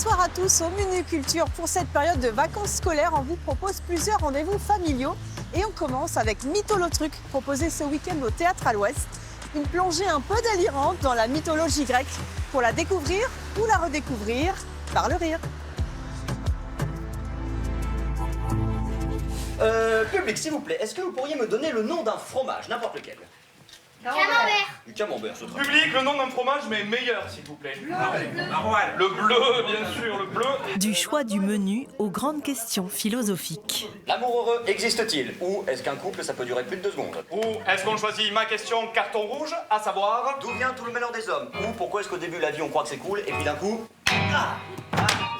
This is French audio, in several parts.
Bonsoir à tous, au Menu Culture. Pour cette période de vacances scolaires, on vous propose plusieurs rendez-vous familiaux. Et on commence avec Mytholotruc, proposé ce week-end au Théâtre à l'Ouest. Une plongée un peu délirante dans la mythologie grecque pour la découvrir ou la redécouvrir par le rire. Public, s'il vous plaît, est-ce que vous pourriez me donner le nom d'un fromage, n'importe lequel? Camembert. Du camembert, ce sera. Public, le nom d'un fromage, mais meilleur, s'il vous plaît. Le bleu, bien sûr, le bleu. Du choix du menu aux grandes questions philosophiques. L'amour heureux existe-t-il? Ou est-ce qu'un couple, ça peut durer plus de 2 secondes? Ou est-ce qu'on choisit ma question carton rouge, à savoir... D'où vient tout le malheur des hommes? Ou pourquoi est-ce qu'au début de la vie, on croit que c'est cool, et puis d'un coup... Ah,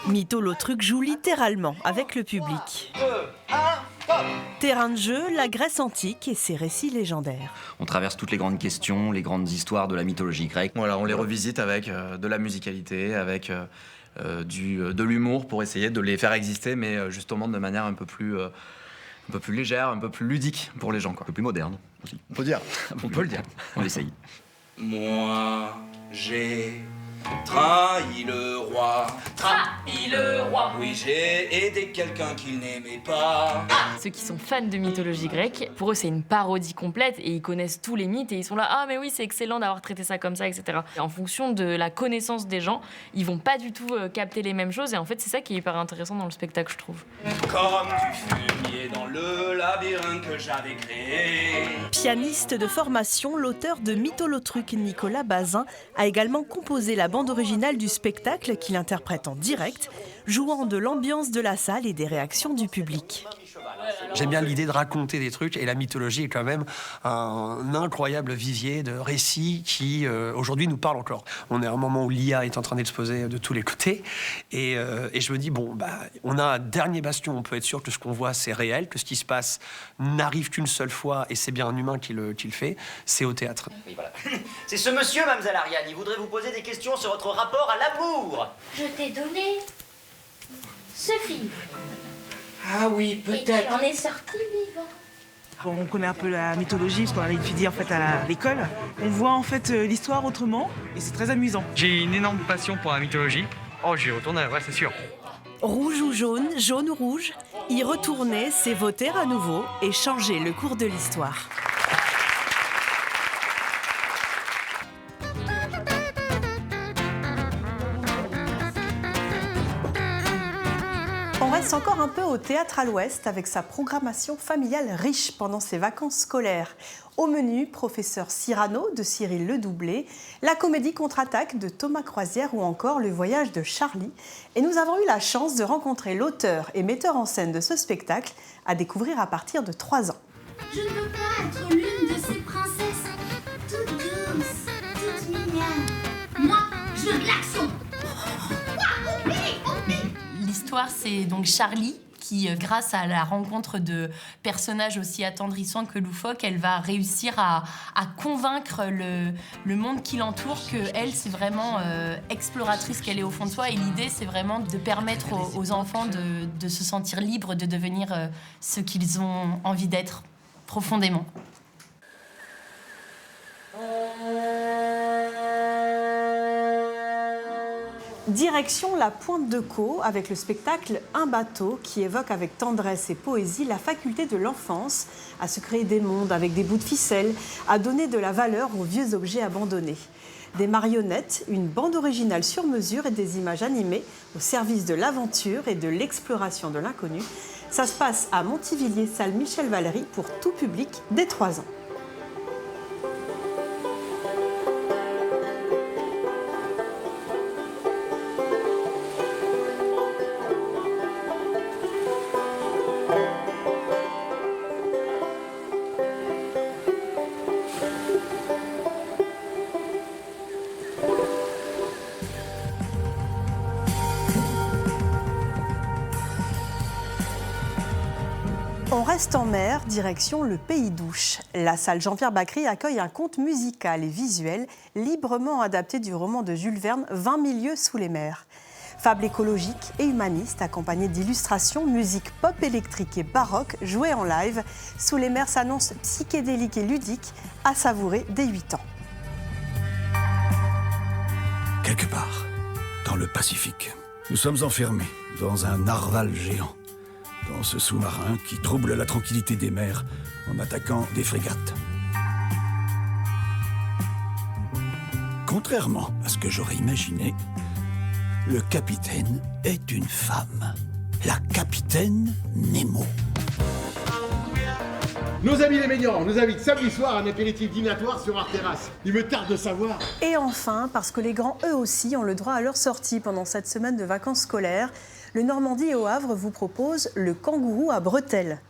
Mytholotruc joue littéralement avec le public. 2, 1, hop! Terrain de jeu, la Grèce antique et ses récits légendaires. On traverse toutes les grandes questions, les grandes histoires de la mythologie grecque. Voilà, on les revisite avec de la musicalité, avec de l'humour pour essayer de les faire exister, mais justement de manière un peu plus légère, un peu plus ludique pour les gens, quoi. Un peu plus moderne aussi. On peut dire. On peut le dire. On essaye. Moi, j'ai trahi le roi. Trahi le roi. Oui, j'ai aidé quelqu'un qu'il n'aimait pas. Ceux qui sont fans de mythologie grecque, pour eux c'est une parodie complète et ils connaissent tous les mythes et ils sont là, ah mais oui c'est excellent d'avoir traité ça comme ça, etc. Et en fonction de la connaissance des gens, ils vont pas du tout capter les mêmes choses et en fait c'est ça qui est hyper intéressant dans le spectacle, je trouve. Comme du fumier dans le labyrinthe que j'avais créé. Pianiste de formation, l'auteur de Mytholotruc, Nicolas Bazin, a également composé la bande originale du spectacle qu'il interprète en direct, jouant de l'ambiance de la salle et des réactions du public. J'aime bien l'idée de raconter des trucs et la mythologie est quand même un incroyable vivier de récits qui aujourd'hui nous parlent encore. On est à un moment où l'IA est en train d'exploser de tous les côtés et je me dis on a un dernier bastion, on peut être sûr que ce qu'on voit c'est réel, que ce qui se passe n'arrive qu'une seule fois et c'est bien un humain qui le fait, c'est au théâtre. Oui, voilà. C'est ce monsieur, mademoiselle Ariane, il voudrait vous poser des questions sur votre rapport à l'amour. Je t'ai donné ce film. Ah oui, Et tu en es sorti vivant. On connaît un peu la mythologie parce qu'on a étudié en fait à l'école. On voit en fait l'histoire autrement et c'est très amusant. J'ai une énorme passion pour la mythologie. Oh, j'y retourne, ouais, c'est sûr. Rouge ou jaune, jaune ou rouge, y retourner, c'est voter à nouveau et changer le cours de l'histoire. On reste encore un peu au Théâtre à l'Ouest avec sa programmation familiale riche pendant ses vacances scolaires. Au menu, Professeur Cyrano de Cyril Ledoublé, la comédie Contre-attaque de Thomas Croisière ou encore Le voyage de Charlie. Et nous avons eu la chance de rencontrer l'auteur et metteur en scène de ce spectacle à découvrir à partir de 3 ans. Je ne veux pas être l'une de ces princesses toutes douces, toutes mignonnes. Moi, je veux de l'action. L'histoire c'est donc Charlie qui, grâce à la rencontre de personnages aussi attendrissants que loufoques, elle va réussir à convaincre le monde qui l'entoure qu'elle, c'est vraiment exploratrice qu'elle est au fond de soi. Et l'idée, c'est vraiment de permettre aux enfants de se sentir libres, de devenir ce qu'ils ont envie d'être profondément. Direction la Pointe de Caux avec le spectacle Un bateau qui évoque avec tendresse et poésie la faculté de l'enfance à se créer des mondes avec des bouts de ficelle, à donner de la valeur aux vieux objets abandonnés. Des marionnettes, une bande originale sur mesure et des images animées au service de l'aventure et de l'exploration de l'inconnu. Ça se passe à Montivilliers, salle Michel Valéry pour tout public dès 3 ans. On reste en mer, direction le Pays d'Ouche. La salle Jean-Pierre Bacry accueille un conte musical et visuel librement adapté du roman de Jules Verne, 20 000 lieues sous les mers. Fable écologique et humaniste, accompagnée d'illustrations, musique pop électrique et baroque, jouée en live. Sous les mers s'annonce psychédélique et ludique, à savourer dès 8 ans. Quelque part, dans le Pacifique, Nous sommes enfermés dans un narval géant, dans ce sous-marin qui trouble la tranquillité des mers en attaquant des frégates. Contrairement à ce que j'aurais imaginé, le capitaine est une femme. La capitaine Nemo. Nos amis les Médians nous invitent samedi soir à un apéritif dînatoire sur Art Terrasse. Il me tarde de savoir. Et enfin, parce que les grands, eux aussi, ont le droit à leur sortie pendant cette semaine de vacances scolaires, le Normandie et au Havre vous propose le kangourou à bretelles.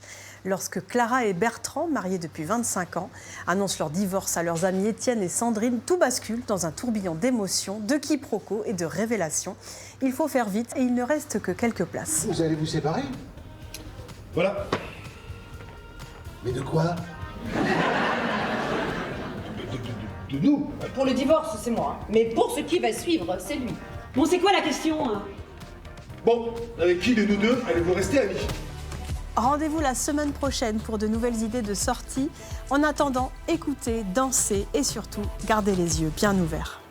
Lorsque Clara et Bertrand, mariés depuis 25 ans, annoncent leur divorce à leurs amis Étienne et Sandrine, tout bascule dans un tourbillon d'émotions, de quiproquos et de révélations. Il faut faire vite et il ne reste que quelques places. Vous allez vous séparer? Voilà. Mais de quoi? De nous. Pour le divorce, c'est moi. Mais pour ce qui va suivre, c'est lui. Bon, c'est quoi la question? Bon, avec qui de nous deux allez-vous rester amis? Rendez-vous la semaine prochaine pour de nouvelles idées de sortie. En attendant, écoutez, dansez et surtout, gardez les yeux bien ouverts.